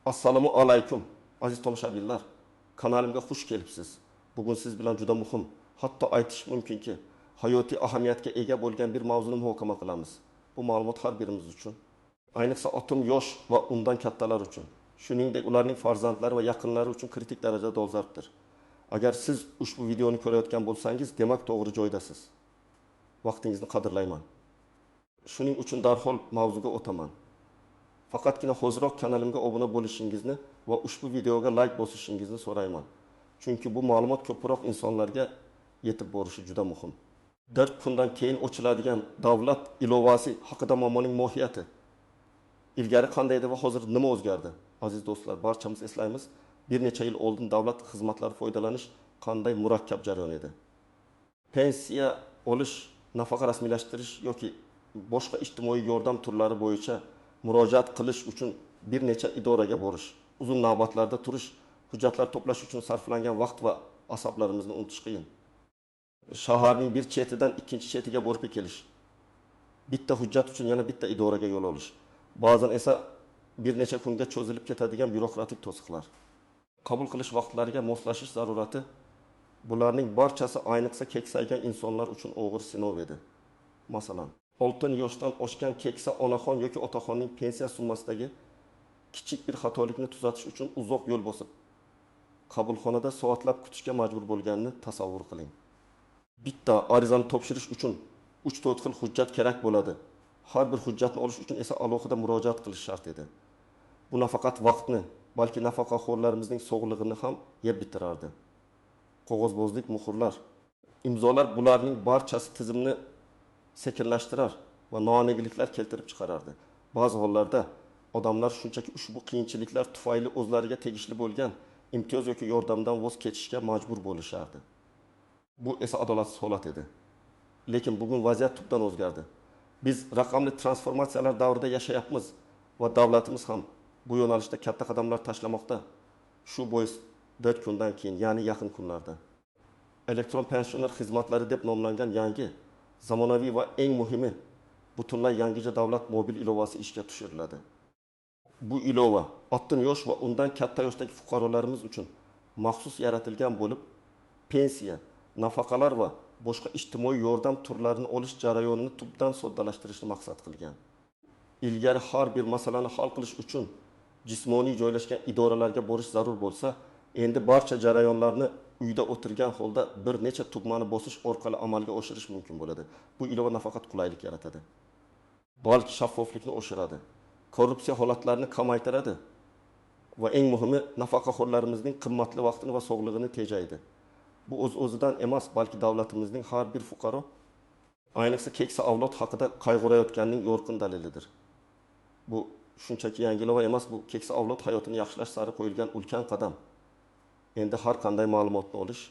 Assalomu alaykum aziz tomoshabinlar. Kanalimga xush kelibsiz. Bugun siz bilan juda muhim, hatto aytish mumkinki, hayotiy ahamiyatga ega bo'lgan bir mavzuni muhokama qilamiz. Bu ma'lumot har birimiz uchun, ayniqsa otim yosh va undan kattalar uchun, shuningdek ularning farzandlari va yaqinlari uchun kritik darajada dolzarbdir. Agar siz ushbu videoni ko'rayotgan bo'lsangiz, demak to'g'ri joydasiz. Vaqtingizni qadrlayman. Shuning uchun darhol mavzuga o'taman. Faqatgina hoziroq kanalimga obuna bo'lishingizni va ushbu videoga like bosishingizni so'rayman. Chunki bu ma'lumot ko'proq insonlarga yetib borishi juda muhim. 4 kundan keyin ochiladigan davlat ilovasi haqida ma'lumotning mohiyati. Ilgari qanday edi va hozir nima o'zgardi? Aziz do'stlar, barchamiz eslaymiz, bir necha yil oldin davlat xizmatlari foydalanish qanday murakkab jarayon edi. Pensiya olish, nafaqa rasmiylashtirish yoki boshqa ijtimoiy yordam turlari bo'yicha murojaat qilish uchun bir necha idoraga borish, uzun navbatlarda turish, hujjatlar to'plash uchun sarflangan vaqt va asablarimizni unutish qiyin. Shaharning bir chetidan ikkinchi chetiga borib kelish, bitta hujjat uchun yana bitta idoraga yo'l olish, ba'zan esa bir necha kunga cho'zilib ketadigan byurokratik to'siqlar. Qabul qilish vaqtlariga moslashish zarurati, bularning barchasi ayniqsa keksaygan insonlar uchun og'ir sinov edi. Masalan, 6 yoshdan oshgan keksa onaxon yoki otaxonning pensiya summasidagi kichik bir xatolikni tuzatish uchun uzoq yo'l bosib, qabulxonada soatlab kutishga majbur bo'lganini tasavvur qiling. Bitta arizani topshirish uchun 3-4 xil hujjat kerak bo'ladi. Har bir hujjatni olish uchun esa alohida murojaat qilish shart edi. Bu nafaqat vaqtni, balki nafaqaxo'rlarimizning sog'lig'ini ham yeb bitirardi. Qog'ozbozlik, muhrlar, imzolar, bularning barchasi tizimni sekinlashtirar va noaniqliklar keltirib chiqarardi. Ba'zi hollarda odamlar shunchaki ushbu qiyinchiliklar tufayli o'zlariga tegishli bo'lgan imtiyoz yoki yordamdan voz kechishga majbur bo'lishardi. Bu esa adolatsiz holat edi. Lekin bugun vaziyat tubdan o'zgardi. Biz raqamli transformatsiyalar davrida yashayapmiz va davlatimiz ham bu yo'nalishda katta qadamlar tashlamoqda. Shu bois 4 kundan keyin, ya'ni yaqin kunlarda elektron pensioner xizmatlari deb nomlangan yangi, zamonaviy va eng muhimi, butunlay yangicha davlat mobil ilovasi ishga tushiriladi. Bu ilova 60 yosh va undan katta yoshdagi fuqarolarimiz uchun maxsus yaratilgan bo'lib, pensiya, nafaqalar va boshqa ijtimoiy yordam turlarini olish jarayonini tubdan soddalashtirishni maqsad qilgan. Ilgari har bir masalani hal qilish uchun jismoniy joylashgan idoralarga borish zarur bo'lsa, endi barcha jarayonlarni uyda o'tirgan holda bir necha tugmani bosish orqali amalga oshirish mumkin bo'ladi. Bu ilova nafaqat qulaylik yaratadi, balki shaffoflikni oshiradi, korrupsiya holatlarini kamaytiradi va eng muhimi, nafaqaxo'rlarimizning qimmatli vaqtini va sog'lig'ini tejaydi. Bu o'z-o'zidan emas, balki davlatimizning har bir fuqaro, ayniqsa keksa avlod haqida qayg'urayotganining yorqin dalilidir. Bu shunchaki yangi ilova emas, bu keksa avlod hayotini yaxshilash sari qo'yilgan ulkan qadam. Endi har qanday ma'lumotni olish,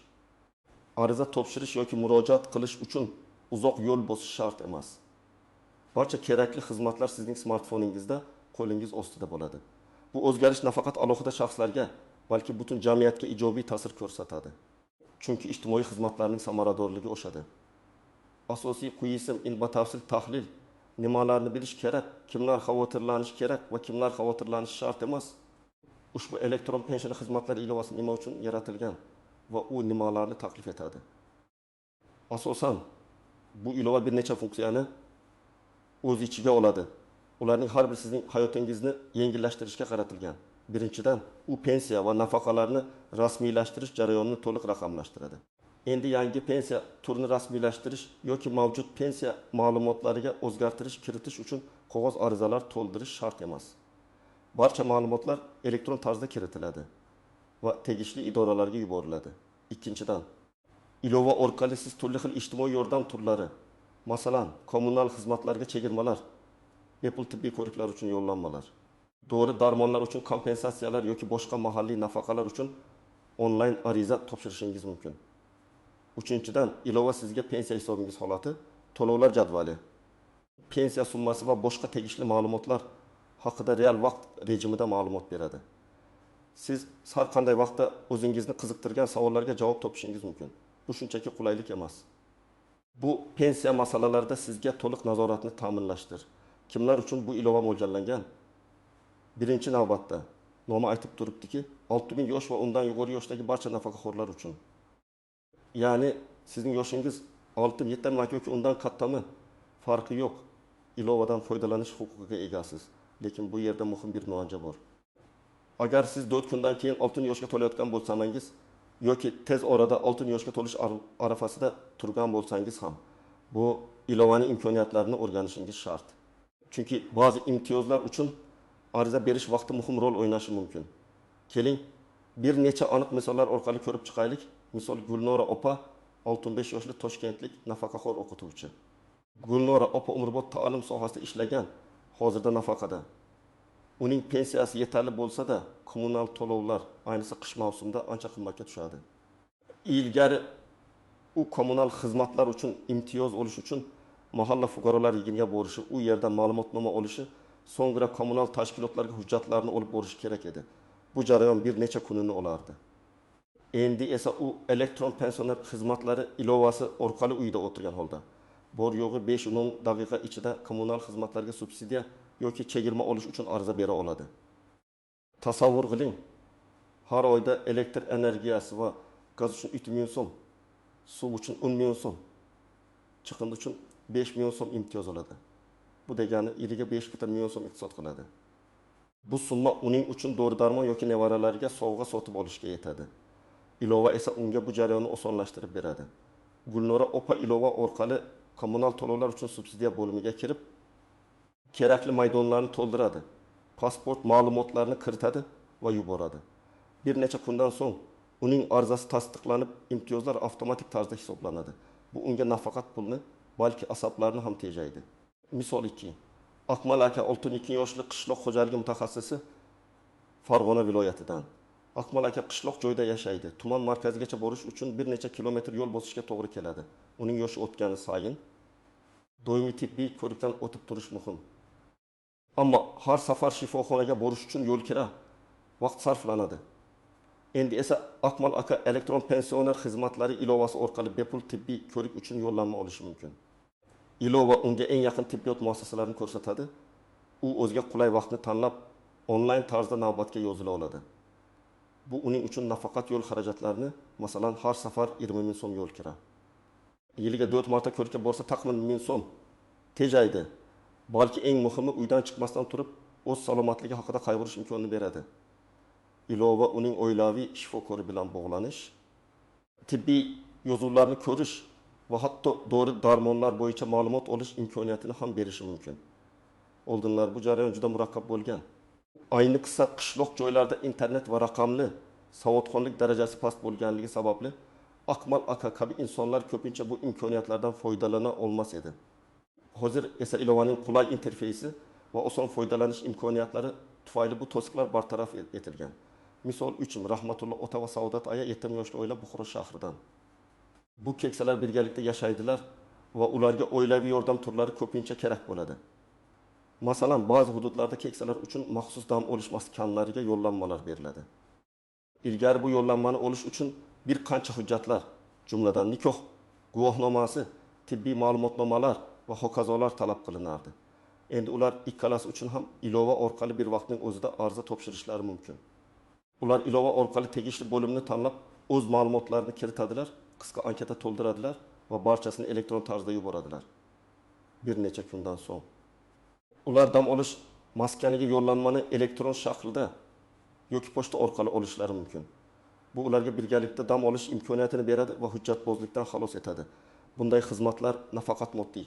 ariza topshirish yoki murojaat qilish uchun uzoq yo'l bosish shart emas. Barcha kerakli xizmatlar sizning smartfoningizda, qo'lingiz ostida bo'ladi. Bu o'zgarish nafaqat alohida shaxslarga, balki butun jamiyatga ijobiy ta'sir ko'rsatadi. Chunki ijtimoiy xizmatlarning samaradorligi oshadi. Asosiy quyisim in batafsil tahlil, nimalarni bilish kerak, kimlar xavotirlanish kerak va kimlar xavotirlanish shart emas. Ushbu elektron pensiya xizmatlari ilovasi nima uchun yaratilgan va u nimalarni taklif etadi? Asosan bu ilova bir necha funksiyani o'z ichiga oladi. Ularning har biri sizning hayotingizni yengillashtirishga qaratilgan. Birinchidan, u pensiya va nafaqalarni rasmiylashtirish jarayonini to'liq raqamlashtiradi. Endi yangi pensiya turini rasmiylashtirish yoki mavjud pensiya ma'lumotlariga o'zgartirish kiritish uchun qog'oz arizalar to'ldirish shart emas. Barcha ma'lumotlar elektron tarzda kiritiladi va tegishli idoralarga yuboriladi. Ikkinchidan, ilova orqali siz turli xil ijtimoiy yordam turlari, masalan, kommunal xizmatlarga chegirmalar, bepul tibbiy ko'riklar uchun yo'llanmalar, dori darmonlar uchun kompensatsiyalar yoki boshqa mahalliy nafaqalar uchun onlayn ariza topshirishingiz mumkin. Uchinchidan, ilova sizga pensiya hisobingiz holati, to'lovlar jadvali, pensiya summasi va boshqa tegishli ma'lumotlar haqida real vaqt rejimida ma'lumot beradi. Siz har qanday vaqtda o'zingizni qiziqtirgan savollarga javob topishingiz mumkin. Bu shunchaki qulaylik emas. Bu pensiya masalalarida sizga to'liq nazoratni ta'minlashdir. Kimlar uchun bu ilova mo'ljallangan? Birinchi navbatda nomi aytib turibdiki, 6000 yosh va undan yuqori yoshdagi barcha nafaqaxo'rlar uchun. Ya'ni sizning yoshingiz 6-7 yoki undan kattami? Farqi yo'q. Ilovadan foydalanish huquqiga egasiz. Lekin bu yerda muhim bir nuqta bor. Agar siz 4 kundan keyin 6 yoshga to'layotgan bo'lsangiz yoki tez orada 6 yoshga to'lish arafasida turgan bo'lsangiz ham bu ilovaning imkoniyatlarini o'rganishingiz shart. Chunki ba'zi imtiyozlar uchun ariza berish vaqti muhim rol o'ynashi mumkin. Keling, bir necha aniq misollar orqali ko'rib chiqaylik. Misol Gulnora opa 65 yoshli toshkentlik nafaqaxo'r o'qituvchi. Gulnora opa umrbod ta'lim sohasida ishlagan, hozirda nafaqada. Uning pensiyasi yetarli bo'lsa-da, kommunal to'lovlar, ayniqsa qish mavsumida ancha qimmatga tushadi. Ilgari u kommunal xizmatlar uchun imtiyoz olish uchun mahalla fuqarolar yig'iniga borishi, u yerda ma'lumotnoma olishi, so'ngra kommunal tashkilotlarga hujjatlarni olib borishi kerak edi. Bu jarayon bir necha kunini olardi. Endi esa u elektron pensioner xizmatlari ilovasi orqali uyda o'tirgan holda bor yo'g'i 5-10 daqiqa ichida kommunal xizmatlarga subsidiya yoki chegirma olish uchun ariza bera oladi. Tasavvur qiling, har oyda elektr energiyasi va gaz uchun 3 million so'm, suv uchun 10 million so'm, chiqindi uchun 5 million so'm imtiyoz oladi. Bu degani yiliga 5 million so'm iqtisod qiladi. Bu summa uning uchun dori-darmon yoki nevaralariga sovg'a sotib olishga yetadi. Ilova esa unga bu jarayonni osonlashtirib beradi. Gulnora opa ilova orqali kommunal to'lovlar uchun subsidiya bo'limiga kirib, kerakli maydonlarni to'ldiradi, pasport ma'lumotlarini kiritadi va yuboradi. Bir necha kundan so'ng uning arizasi tasdiqlanib, imtiyozlar avtomatik tarzda hisoblanadi. Bu unga nafaqat pulni, balki asablarni ham tejaydi. Misol 2. Akmal aka 62 yoshli qishloq xo'jaligi mutaxassisi, Farg'ona viloyatidan. Akmal aka qishloq joyda yashaydi. Tuman markazigacha borish uchun bir necha kilometr yo'l bosishga to'g'ri keladi. Uning yoshi o'tgani sayin doimiy tibbiy ko'rikdan o'tib turish muhim. Ammo har safar shifoxonaga borish uchun yo'l kira, vaqt sarflanadi. Endi esa Akmal aka elektron pensioner xizmatlari ilovasi orqali bepul tibbiy ko'rik uchun yo'llanma olishi mumkin. Ilova unga eng yaqin tibbiyot muassasalarini ko'rsatadi. U o'ziga qulay vaqtni tanlab, onlayn tarzda navbatga yozila oladi. Bu uning uchun nafaqat yo'l xarajatlarini, masalan, har safar 20 ming so'm yo'l kira. Yiliga 4 marta ko'rikka borsa taxminan 1000 so'm tejaydi. Balki eng muhimi uydan chiqmasdan turib, o'z salomatligi haqida qayg'urish imkonini beradi. Ilova uning oilaviy shifokori bilan bog'lanish, tibbiy yozuvlarni ko'rish va hatto dori-darmonlar bo'yicha ma'lumot olish imkoniyatini ham berishi mumkin. Oldinlar bu jarayon juda murakkab bo'lgan. Ayniqsa qishloq joylarda internet va raqamli savodxonlik darajasi past bo'lganligi sababli Akmal aka kabi insonlar ko'pincha bu imkoniyatlardan foydalana olmas edi. Hozir esa ilovaning qulay interfeysi va oson foydalanish imkoniyatlari tufayli bu to'siqlar bartaraf etilgan. Misol uchun Rahmatulloh ota va Saodat aya 7 yoshli oila Buxoro shahridan. Bu keksalar birgalikda yashaydilar va ularga oilaviy yordam turlari ko'pincha kerak bo'ladi. Masalan, ba'zi hududlarda keksalar uchun maxsus dam olish maskanlariga yo'llanmalar beriladi. Ilgari bu yo'llanmani olish uchun bir qancha hujjatlar, jumladan nikoh guvohnomasi, tibbiy ma'lumotnomalar va hokazolar talab qilinardi. Endi ular ikkalasi uchun ham ilova orqali bir vaqtning o'zida ariza topshirishlari mumkin. Ular ilova orqali tegishli bo'limni tanlab, o'z ma'lumotlarini kiritadilar, qisqa anketa to'ldiradilar va barchasini elektron tarzda yuboradilar. Bir necha kundan so'ng ular dam olish maskaniga yo'llanmani elektron shaklda yoki pochta orqali olishlari mumkin. Bu ularga birgalikda dam olish imkoniyatini beradi va hujjatbozlikdan xalos etadi. Bunday xizmatlar nafaqat moddiy,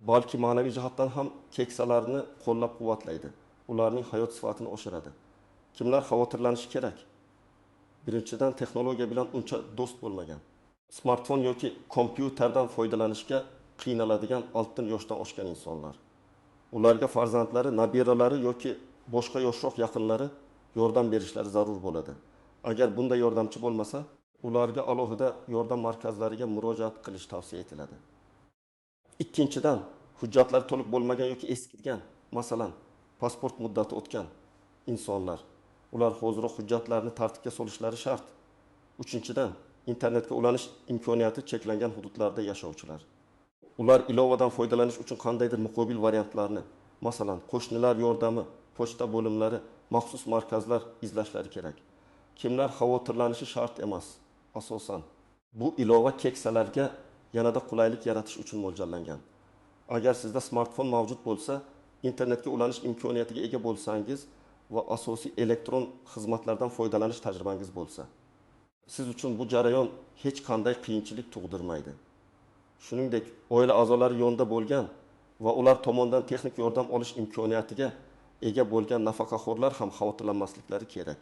balki ma'naviy jihatdan ham keksalarni qo'llab-quvvatlaydi. Ularning hayot sifatini oshiradi. Kimlar xavotirlanishi kerak? Birinchidan, texnologiya bilan uncha do'st bo'lmagan. Smartfon yoki kompyuterdan foydalanishga qiynaladigan 6 yoshdan oshgan insonlar. Ularga farzandlari, nabiralari yoki boshqa yoshroq yaqinlari yordam berishlari zarur bo'ladi. Agar bunday yordamchi bo'lmasa, ularga alohida yordam markazlariga murojaat qilish tavsiya etiladi. Ikkinchidan, hujjatlar to'liq bo'lmagan yoki eskirgan, masalan, pasport muddati o'tgan insonlar. Ular hoziroq hujjatlarni tartibga solishlari shart. Uchinchidan, internetga ulanish imkoniyati cheklangan hududlarda yashovchilar. Ular ilovadan foydalanish uchun qandaydir muqobil variantlarni, masalan, qo'shnilar yordami, pochta bo'limlari maxsus markazlar izlashlari kerak. Kimlar xavotirlanishi shart emas. Asosan bu ilova keksalarga yanada qulaylik yaratish uchun mo'ljallangan. Agar sizda smartfon mavjud bo'lsa, internetga ulanish imkoniyatiga ega bo'lsangiz va asosiy elektron xizmatlardan foydalanish tajribangiz bo'lsa, siz uchun bu jarayon hech qanday qiyinchilik tug'dirmaydi. Shuningdek, oila a'zolari yonida bo'lgan va ular tomonidan texnik yordam olish imkoniyatiga ega bo'lgan nafaqaxo'rlar ham xavotirlanmasliklari kerak.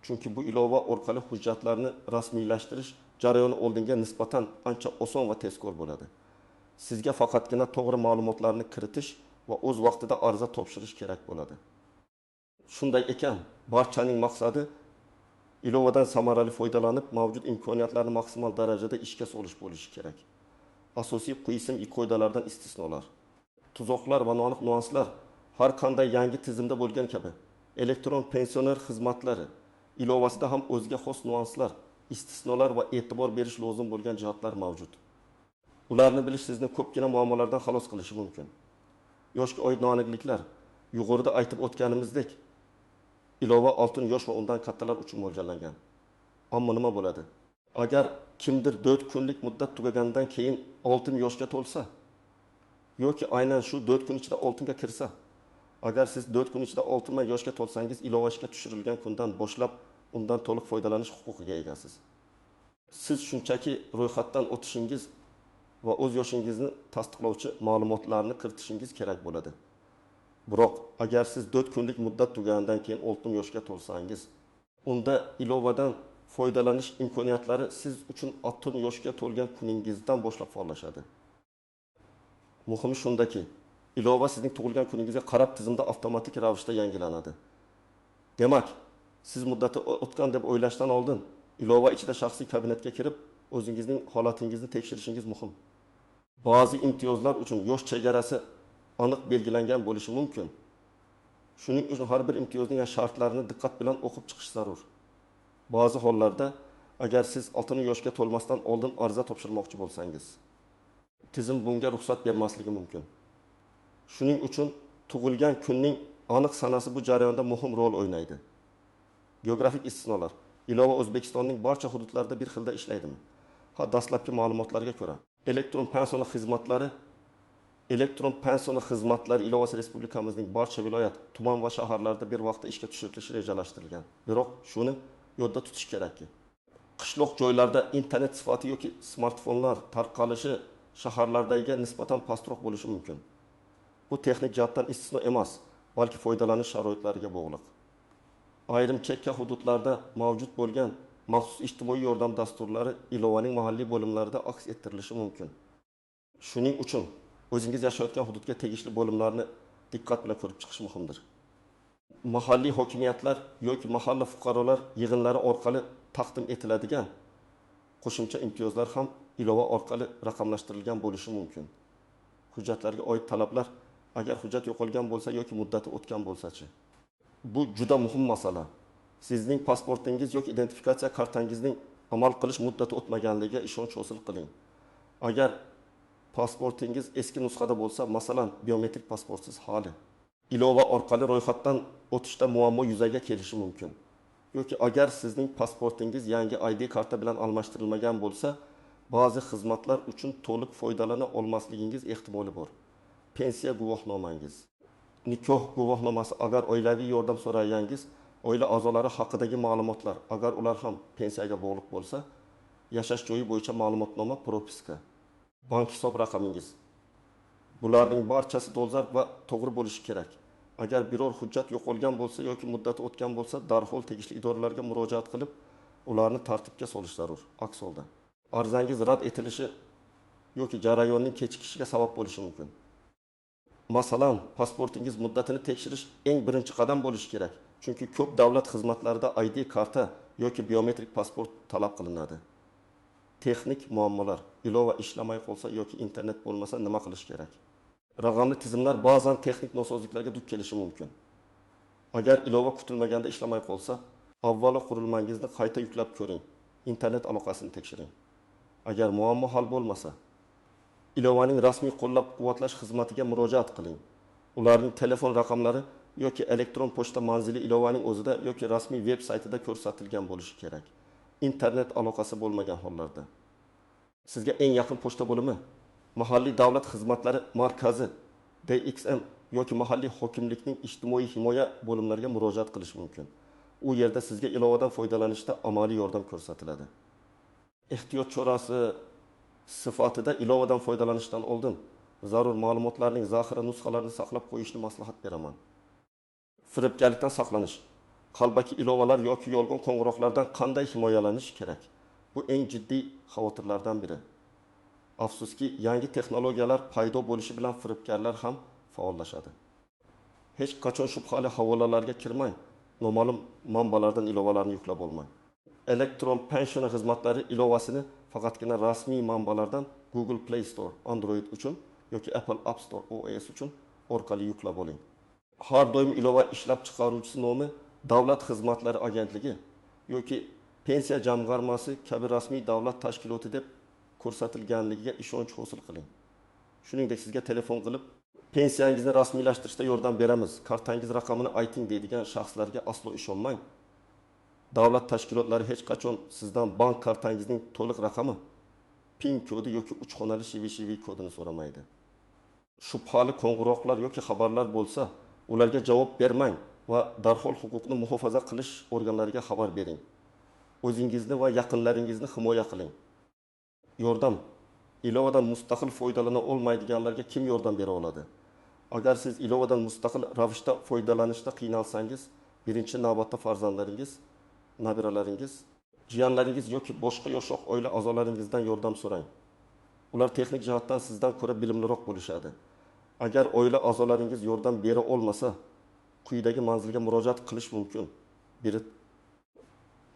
Chunki bu ilova orqali hujjatlarni rasmiylashtirish jarayoni oldinga nisbatan ancha oson va tezkor bo'ladi. Sizga faqatgina to'g'ri ma'lumotlarni kiritish va o'z vaqtida ariza topshirish kerak bo'ladi. Shunday ekan, barchaning maqsadi ilovadan samarali foydalanib, mavjud imkoniyatlarni maksimal darajada ishga solish bo'lishi kerak. Asosiy qisim qoidalardan istisnolar. Tuzoqlar va noaniq nuanslar har qanday yangi tizimda bo'lgan kabi elektron pensioner xizmatlari ilovasida ham o'ziga xos nuanslar, istisnolar va e'tibor berish lozim bo'lgan jihatlar mavjud. Ularni bilish sizni ko'pgina muammolardan xalos qilishi mumkin. Yoshga oid noaniqliklar yuqorida aytib o'tganimizdek, ilova 6 yosh va undan kattalar uchun mo'ljallangan. Ammo nima bo'ladi? Agar kimdir 4 kunlik muddat tugagandan keyin 6 yoshga to'lsa yoki aynan shu 4 kun ichida 6 ga kirsa, agar siz 4 kun ichida 6 yoshga to'lsangiz, ilova ishga tushirilgan kundan boshlab undan to'liq foydalanish huquqiga egasiz. Siz shunchaki ro'yxatdan o'tishingiz va o'z yoshingizni tasdiqlovchi ma'lumotlarni kiritishingiz kerak bo'ladi. Biroq agar siz 4 kunlik muddat tugagandan keyin 6 yoshga to'lsangiz, unda ilovadan foydalanish imkoniyatlari siz uchun 6 yoshga to'lgan kuningizdan boshlab faollashadi. Muhimi shundaki, ilova sizning tug'ilgan kuningizga qarab tizimda avtomatik ravishda yangilanadi. Demak, siz muddati o'tgan deb o'ylashdan oldin ilova ichida shaxsiy kabinetga kirib, o'zingizning holatingizni tekshirishingiz muhim. Ba'zi imtiyozlar uchun yosh chegarasi aniq belgilangan bo'lishi mumkin. Shuning uchun har bir imtiyozning shartlarini diqqat bilan o'qib chiqish zarur. Ba'zi hollarda agar siz 6 yoshga to'lmasdan oldin ariza topshirmoqchi bo'lsangiz, tizim bunga ruxsat bermasligi mumkin. Shuning uchun tug'ilgan kunning aniq sanasi bu jarayonda muhim rol o'ynaydi. Geografik istisnolar. Ilova O'zbekistonning barcha hududlarida bir xilda ishlaydimi? Dastlabki ma'lumotlarga ko'ra, elektron pensiya xizmatlari ilovasi respublikamizning barcha viloyat, tuman va shaharlarida bir vaqtda ishga tushirilishi rejalashtirilgan. Biroq shuni yodda tutish kerakki, qishloq joylarda internet sifati yoki smartfonlar tarqalishi shaharlardagiga nisbatan pastroq bo'lishi mumkin. Bu texnik jihatdan istisno emas, balki foydalanish sharoitlariga bog'liq. Ayrim chekka hududlarda mavjud bo'lgan maxsus ijtimoiy yordam dasturlari ilovaning mahalliy bo'limlarida aks ettirilishi mumkin. Shuning uchun o'zingiz yashayotgan hududga tegishli bo'limlarni diqqat bilan ko'rib chiqish muhimdir. Mahalliy hokimiyatlar yoki mahalla fuqarolar yig'inlari orqali taqdim etiladigan qo'shimcha imtiyozlar ham ilova orqali raqamlashtirilgan bo'lishi mumkin. Hujjatlarga oid talablar agar hujjat yo'qolgan bo'lsa yoki muddati o'tgan bo'lsa-chi. Bu juda muhim masala. Sizning pasportingiz yoki identifikatsiya kartangizning amal qilish muddati o'tmaganligiga ishonch hosil qiling. Agar pasportingiz eski nusxada bo'lsa, masalan, biometrik pasportsiz hali, ilova orqali ro'yxatdan o'tishda muammo yuzaga kelishi mumkin. Yoki agar sizning pasportingiz yangi ID karta bilan almashtirilmagan bo'lsa, ba'zi xizmatlar uchun to'liq foydalana olmasligingiz ehtimoli bor. Pensiya guvohnomangiz, nikoh guvohnomasi, agar oilaviy yordam so'ragangiz, oila a'zolari haqidagi ma'lumotlar, agar ular ham pensiyaga bog'liq bo'lsa, yashash joyi bo'yicha ma'lumotnoma, propiska, bank hisob raqamingiz. Bularning barchasi dolzarb va to'g'ri bo'lishi kerak. Agar biror hujjat yo'qolgan bo'lsa yoki muddati o'tgan bo'lsa, darhol tegishli idoralarga murojaat qilib, ularni tartibga solish zarur. Aks holda arizangiz rad etilishi yoki jarayonning kechikishiga sabab bo'lishi mumkin. Masalan, pasportingiz muddatini tekshirish eng birinchi qadam bo'lishi kerak. Chunki ko'p davlat xizmatlarida ID karta yoki biometrik pasport talab qilinadi. Texnik muammolar, ilova ishlamay qolsa yoki internet bo'lmasa nima qilish kerak? Raqamli tizimlar ba'zan texnik nosozliklarga duch kelishi mumkin. Agar ilova kutilmaganda ishlamay qolsa, avvalo qurilmangizni qayta yuklab ko'ring. Internet aloqasini tekshiring. Agar muammo hal bo'lmasa, ilovaning rasmiy qo'llab-quvvatlash xizmatiga murojaat qiling. Ularning telefon raqamlari yoki elektron pochta manzili ilovaning o'zida yoki rasmiy veb saytida ko'rsatilgan bo'lishi kerak. Internet aloqasi bo'lmagan hollarda. Sizga eng yaqin pochta bo'limi, mahalliy davlat xizmatlari markazi, DXM yoki mahalliy hokimlikning ijtimoiy himoya bo'limlariga murojaat qilish mumkin. U yerda sizga ilovadan foydalanishda amaliy yordam ko'rsatiladi. Ehtiyot chorasi sifatida ilovadan foydalanishdan oldin zarur ma'lumotlarning zaxira nusxalarini saqlab qo'yishni maslahat beraman. Firibgarlikdan saqlanish. Qalbaki ilovalar yoki yolg'on qo'ng'iroqlardan qanday himoyalanish kerak? Bu eng jiddiy xavotirlardan biri. Afsuski, yangi texnologiyalar paydo bo'lishi bilan firibgarlar ham faollashadi. Hech qachon shubhali havolalarga kirmang. Noma'lum manbalardan ilovalarni yuklab olmang. Elektron pensiya xizmatlari ilovasini faqatgina rasmiy manbalardan Google Play Store Android uchun yoki Apple App Store iOS uchun orqali yuklab oling. Har doim ilova ishlab chiqaruvchisi nomi Davlat xizmatlari agentligi yoki pensiya jamg'armasi kabi rasmiy davlat tashkiloti deb ko'rsatilganligiga ishonch hosil qiling. Shuningdek, sizga telefon qilib, pensiyangizni rasmiylashtirishda yordam beramiz, kartangiz raqamini ayting deydigan shaxslarga aslo ishonmang. Davlat tashkilotlari hech qachon sizdan bank kartangizning to'liq raqami, PIN kodi yoki 3 xonali CVV kodini so'ramaydi. Shubhali qo'ng'iroqlar yoki xabarlar bo'lsa, ularga javob bermang va darhol huquqni muhofaza qilish organlariga xabar bering. O'zingizni va yaqinlaringizni himoya qiling. Yordam. Ilovadan mustaqil foydalana olmaydiganlarga kim yordam bera oladi? Agar siz ilovadan mustaqil ravishda foydalanishda qiynalsangiz, birinchi navbatda farzandlaringiz, nabiralaringiz, jiyanlaringiz yoki boshqa yoshroq oila a'zolaringizdan yordam so'rang. Ular texnik jihatdan sizdan ko'ra bilimliroq bo'lishadi. Agar oila a'zolaringiz yordam bera olmasa, quyidagi manzilga murojaat qilish mumkin. Biri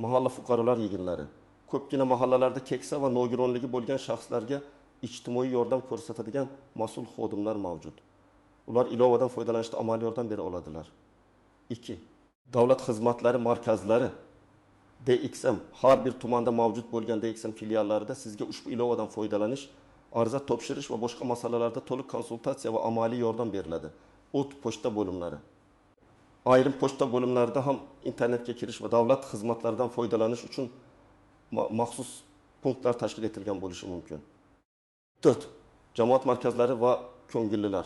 mahalla fuqarolar yig'inlari. Ko'pgina mahallalarda keksa va nogironligi bo'lgan shaxslarga ijtimoiy yordam ko'rsatadigan mas'ul xodimlar mavjud. Ular ilovadan foydalanishda amaliy yordam bera oladilar. 2. Davlat xizmatlari markazlari DXM har bir tumanda mavjud bo'lgan DXM filiallarida sizga ushbu ilovadan foydalanish, ariza topshirish va boshqa masalalarda to'liq konsultatsiya va amaliy yordam beriladi. O't pochta bo'limlari. Ayrim pochta bo'limlarida ham internetga kirish va davlat xizmatlaridan foydalanish uchun maxsus punktlar tashkil etilgan bo'lishi mumkin. 4. Jamoat markazlari va ko'ngillilar.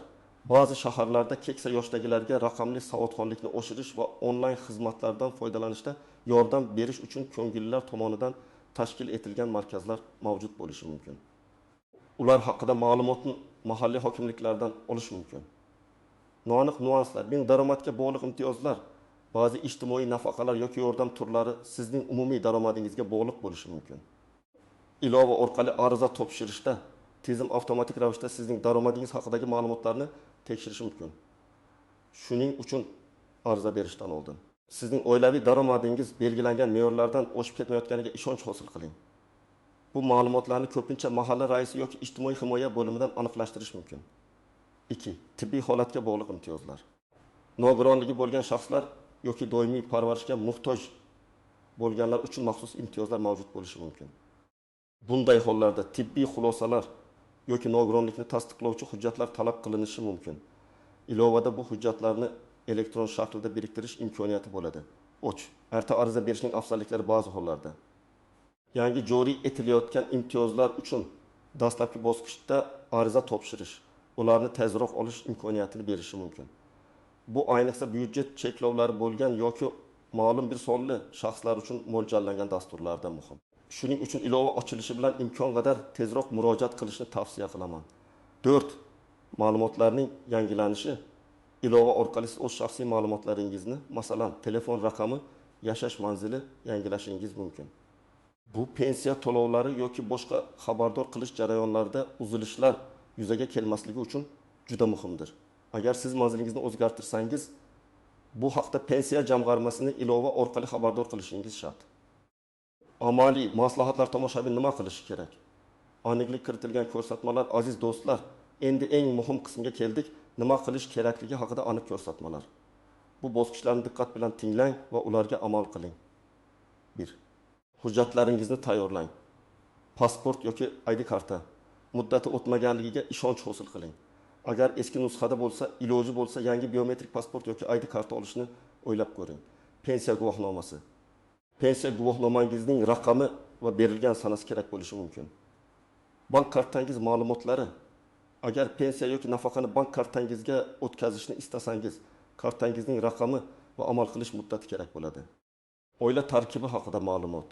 Ba'zi shaharlarda keksa yoshdagilarga raqamli savodxonlikni oshirish va onlayn xizmatlardan foydalanishda yordam berish uchun ko'ngillilar tomonidan tashkil etilgan markazlar mavjud bo'lishi mumkin. Ular haqida ma'lumotni mahalliy hokimliklardan olish mumkin. Noaniq nuanslar, ming daromadga bog'liq imtiyozlar, ba'zi ijtimoiy nafaqalar yoki yordam turlari sizning umumiy daromadingizga bog'liq bo'lishi mumkin. Ilova orqali ariza topshirishda tizim avtomatik ravishda sizning daromadingiz haqidagi ma'lumotlarni tekshirishi mumkin. Shuning uchun ariza berishdan oldin sizning oilaviy daromadingiz belgilangan me'yorlardan oshib ketmayotganiga ishonch hosil qiling. Bu ma'lumotlarni ko'pincha mahalla raisi yoki ijtimoiy himoya bo'limidan aniqlashtirish mumkin. 2. Tibbiy holatga bog'liq imtiyozlar. Nogironligi bo'lgan shaxslar yoki doimiy parvarishga muhtoj bo'lganlar uchun maxsus imtiyozlar mavjud bo'lishi mumkin. Bunday hollarda tibbiy xulosalar yoki nogironlikni tasdiqlovchi hujjatlar talab qilinishi mumkin. Ilovada bu hujjatlarni elektron shaklda biriktirish imkoniyati bo'ladi. 3. Erta ariza berishning afzalliklari ba'zi hollarda. Yangi joriy etilayotgan imtiyozlar uchun dastlabki bosqichda ariza topshirish, ularni tezroq olish imkoniyatini berishi mumkin. Bu ayniqsa byudjet cheklovlari bo'lgan yoki ma'lum bir sonli shaxslar uchun mo'ljallangan dasturlarda muhim. Shuning uchun ilova ochilishi bilan imkon qadar tezroq murojaat qilishni tavsiya qilaman. 4. Ma'lumotlarning yangilanishi. Ilova orqali siz o'z shaxsiy ma'lumotlaringizni, masalan, telefon raqami, yashash manzili yangilashingiz mumkin. Bu pensiya to'lovlari yoki boshqa xabardor qilish jarayonlarida uzilishlar yuzaga kelmasligi uchun juda muhimdir. Agar siz manzilingizni o'zgartirsangiz, bu haqda pensiya jamg'armasini ilova orqali xabardor qilishingiz shart. Amaliy maslahatlar tomoshabin nima qilishi kerak? Aniqlik kiritilgan ko'rsatmalar, aziz do'stlar, endi eng muhim qismga keldik. Nima qilish kerakligi haqida aniq ko'rsatmalar. Bu bosqichlarni diqqat bilan tinglang va ularga amal qiling. 1. Hujjatlaringizni tayyorlang. Pasport yoki ID karta muddati o'tmaganligiga ishonch hosil qiling. Agar eski nusxada bo'lsa, iloji bo'lsa, yangi biometrik pasport yoki ID karta olishni o'ylab ko'ring. Pensiya guvohnomasi. Pensiya guvohnomangizning raqami va berilgan sanasi kerak bo'lishi mumkin. Bank kartangiz ma'lumotlari. Agar pensiya yoki nafaqani bank kartangizga o'tkazishni istasangiz, kartangizning raqami va amal qilish muddati kerak bo'ladi. Oila tarkibi haqida ma'lumot.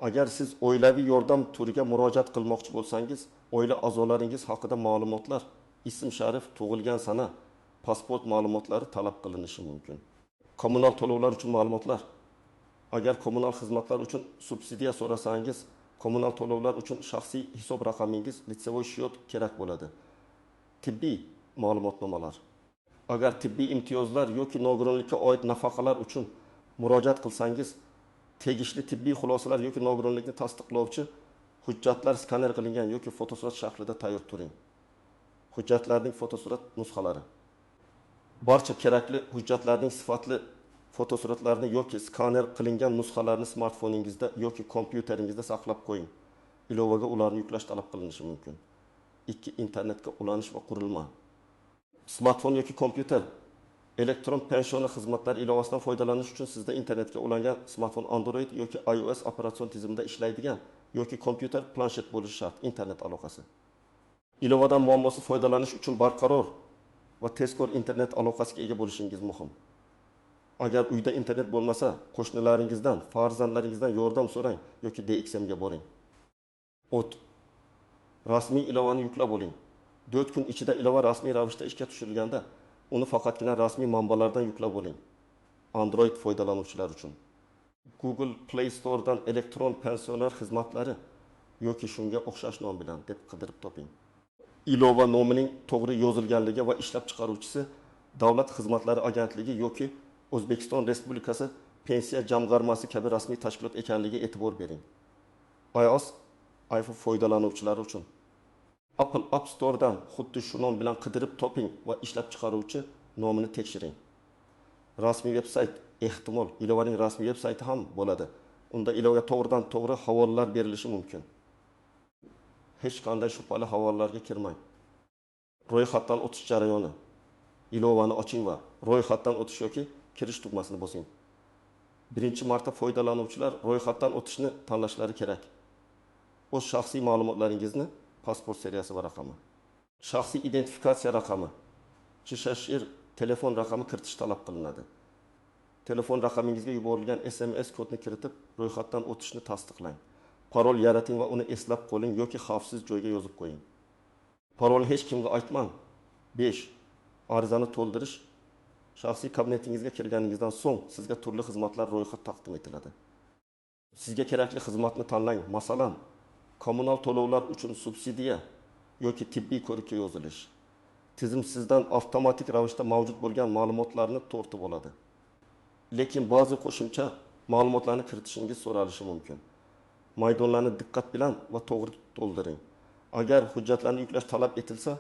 Agar siz oilaviy yordam turiga murojaat qilmoqchi bo'lsangiz, oila a'zolaringiz haqida ma'lumotlar, ism sharif, tug'ilgan sana, pasport ma'lumotlari talab qilinishi mumkin. Kommunal to'lovlar uchun ma'lumotlar. Agar kommunal xizmatlar uchun subsidiya so'rasangiz, kommunal to'lovlar uchun shaxsiy hisob raqamingiz, litsevoy счет kerak bo'ladi. Tibbiy ma'lumotnomalar. Agar tibbiy imtiyozlar yoki nogironlikka oid nafaqalar uchun murojaat qilsangiz, tegishli tibbiy xulosalar yoki nogironlikni tasdiqlovchi hujjatlar skaner qilingan yoki fotosurat shaklida tayyor turing. Hujjatlarning fotosurat nusxalari. Barcha kerakli hujjatlarning sifatli fotosuratlarini yoki skaner qilingan nusxalarini smartfoningizda yoki kompyuteringizda saqlab qo'ying. Ilovaga ularni yuklash talab qilinishi mumkin. 2. Internetga ulanish va qurilma. Smartfon yoki kompyuter elektron pensiya xizmatlari ilovasidan foydalanish uchun sizda internetga ulangan smartfon Android yoki iOS operatsion tizimida ishlaydigan yoki kompyuter planshet bo'lishi shart. Internet aloqasi. Ilovadan muammosiz foydalanish uchun barqaror va tezkor internet aloqasiga ega bo'lishingiz muhim. Agar uyda internet bo'lmasa, qo'shnilaringizdan, farzandlaringizdan yordam so'rang yoki DXMga boring. Rasmiy ilovani yuklab oling. 4 kun ichida ilova rasmiy ravishda ishga tushirilganda, uni faqatgina rasmiy manbalardan yuklab oling. Android foydalanuvchilar uchun Google Play Store'dan elektron pensioner xizmatlari yoki shunga o'xshash nom bilan deb qidirib toping. Ilova nomining to'g'ri yozilganligi va ishlab chiqaruvchisi Davlat xizmatlari agentligi yoki O'zbekiston Respublikasi Pensiya jamg'armasi kabi rasmiy tashkilot ekanligiga e'tibor bering. iOS iPhone foydalanuvchilari uchun Apple App Store'dan xuddi shu nom bilan qidirib toping va ishlab chiqaruvchi nomini tekshiring. Rasmiy veb-sayt, ehtimol ilovaning rasmiy veb-sayti ham bo'ladi. Unda ilovaga to'g'ridan to'g'ri havolalar berilishi mumkin. Hech qanday shubhali havolalarga kirmang. Ro'yxatdan o'tish jarayoni. Ilovani oching va ro'yxatdan o'tish yoki kirish tugmasini bosing. Birinchi marta foydalanuvchilar ro'yxatdan o'tishni tanlashlari kerak. O'z shaxsiy ma'lumotlaringizni, pasport seriyasi va raqami, shaxsiy identifikatsiya raqami, Cheshire telefon raqami kiritish talab qilinadi. Telefon raqamingizga yuborilgan SMS kodni kiritib, ro'yxatdan o'tishni tasdiqlang. Parol yarating va uni eslab qoling yoki xavfsiz joyga yozib qo'ying. Parolni hech kimga aytmang. 5. Arizani to'ldirish. Shaxsiy kabinetingizga kirganingizdan so'ng sizga turli xizmatlar ro'yxat taqdim etiladi. Sizga kerakli xizmatni tanlang. Masalan, kommunal to'lovlar uchun subsidiya yoki tibbiy ko'rikka yozilish. Tizim sizdan avtomatik ravishda mavjud bo'lgan ma'lumotlarni tortib oladi. Lekin ba'zi qo'shimcha ma'lumotlarni kiritishingiz so'ralishi mumkin. Maydonlarni diqqat bilan va to'g'ri to'ldiring. Agar hujjatlarni yuklash talab etilsa,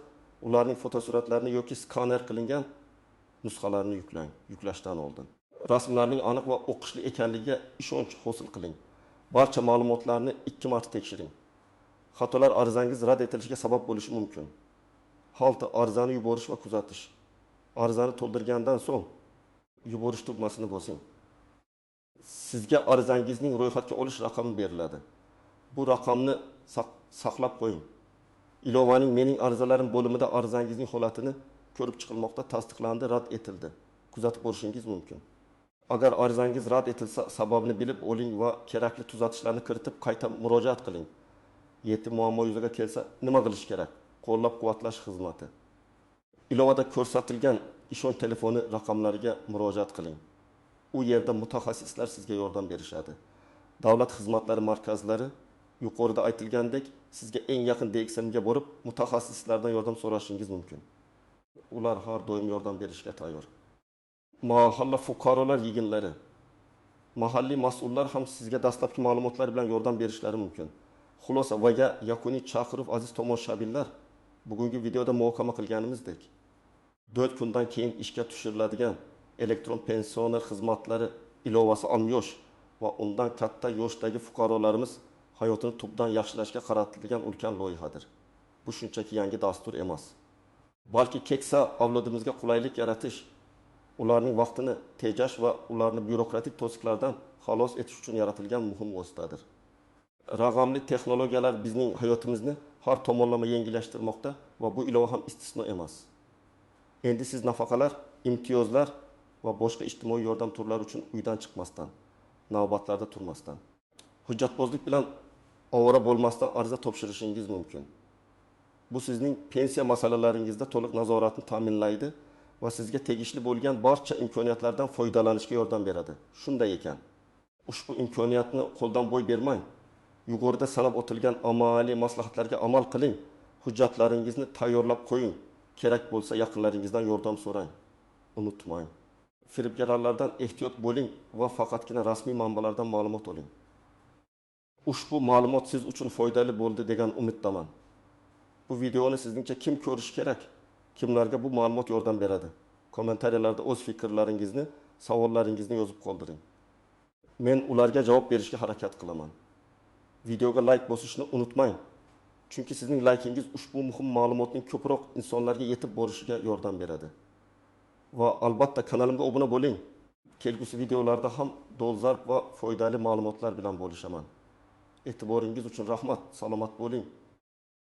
ularning fotosuratlarini yoki skaner qilingan nusxalarini yuklang, yuklashdan oldin. Rasmlarning aniq va o'qishli ekanligiga ishonch hosil qiling. Barcha ma'lumotlarni 2 marta tekshiring. Xatolar arizangiz rad etilishiga sabab bo'lishi mumkin. Holda arizani yuborish va kuzatish. Arizani to'ldirgandan so'ng yuborish tugmasini bosing. Sizga arizangizning ro'yxatga olish raqami beriladi. Bu raqamni saqlab qo'ying. Ilovaning mening arizalarim bo'limida arizangizning holatini ko'rib chiqilmoqda, tasdiqlandi, rad etildi. Kuzatib borishingiz mumkin. Agar arizangiz rad etilsa, sababini bilib oling va kerakli tuzatishlarni kiritib qayta murojaat qiling. Yetti muammo yuzaga kelsa, nima qilish kerak? Qo'llab-quvvatlash xizmati. Ilovada ko'rsatilgan ishonch telefoni raqamlariga murojaat qiling. U yerda mutaxassislar sizga yordam berishadi. Davlat xizmatlari markazlari yuqorida aytilgandek sizga eng yaqin DXMga borib, mutaxassislardan yordam so'rashingiz mumkin. Ular har doim yordam berishga tayyor. Mahalla fuqarolar yig'inlari. Mahalliy mas'ullar ham sizga dastlabki ma'lumotlar bilan yordam berishlari mumkin. Xulosa va yakuniy chaqiruv aziz tomoshabinlar, bugungi videoda muhokama qilganimizdek 4 kundan keyin ishga tushiriladigan elektron pensioner xizmatlari ilovasi amyosh va undan katta yoshdagi fuqarolarimiz hayotini tubdan yaxshilashga qaratilgan ulkan loyihadir. Bu shunchaki yangi dastur emas. balki keksa avlodimizga qulaylik yaratish, ularning vaqtini tejash va ularni byurokratik to'siqlardan xalos etish uchun yaratilgan muhim vositadir. Raqamli texnologiyalar bizning hayotimizni har tomonlama yengillashtirmoqda va bu ilova ham istisno emas. Endi siz nafaqalar, imtiyozlar va boshqa ijtimoiy yordam turlari uchun uydan chiqmasdan, navbatlarda turmasdan, hujjatbozlik bilan ovora bo'lmasdan ariza topshirishingiz mumkin. Bu sizning pensiya masalalaringizda to'liq nazoratni ta'minlaydi va sizga tegishli bo'lgan barcha imkoniyatlardan foydalanishga yordam beradi. Shunday ekan, ushbu imkoniyatni qo'ldan boy bermang. Yuqorida sanab o'tilgan amaliy maslahatlarga amal qiling. Hujjatlaringizni tayyorlab qo'ying. Kerak bo'lsa yaqinlaringizdan yordam so'rang. Unutmang. Firibgarlardan ehtiyot bo'ling va faqatgina rasmiy manbalardan ma'lumot oling. Ushbu ma'lumot siz uchun foydali bo'ldi degan umiddaman. Bu videoni sizningcha kim ko'rish kerak? Kimlarga bu ma'lumot yordam beradi? Kommentariyalarda o'z fikrlaringizni, savollaringizni yozib qoldiring. Men ularga javob berishga harakat qilaman. Videoga like bosishni unutmang. Chunki sizning like'ingiz ushbu muhim ma'lumotning ko'proq insonlarga yetib borishiga yordam beradi. Va albatta kanalimga obuna bo'ling. Kelgusi videolarda ham dolzarb va foydali ma'lumotlar bilan bo'lishaman. E'tiboringiz uchun rahmat. Salomat bo'ling.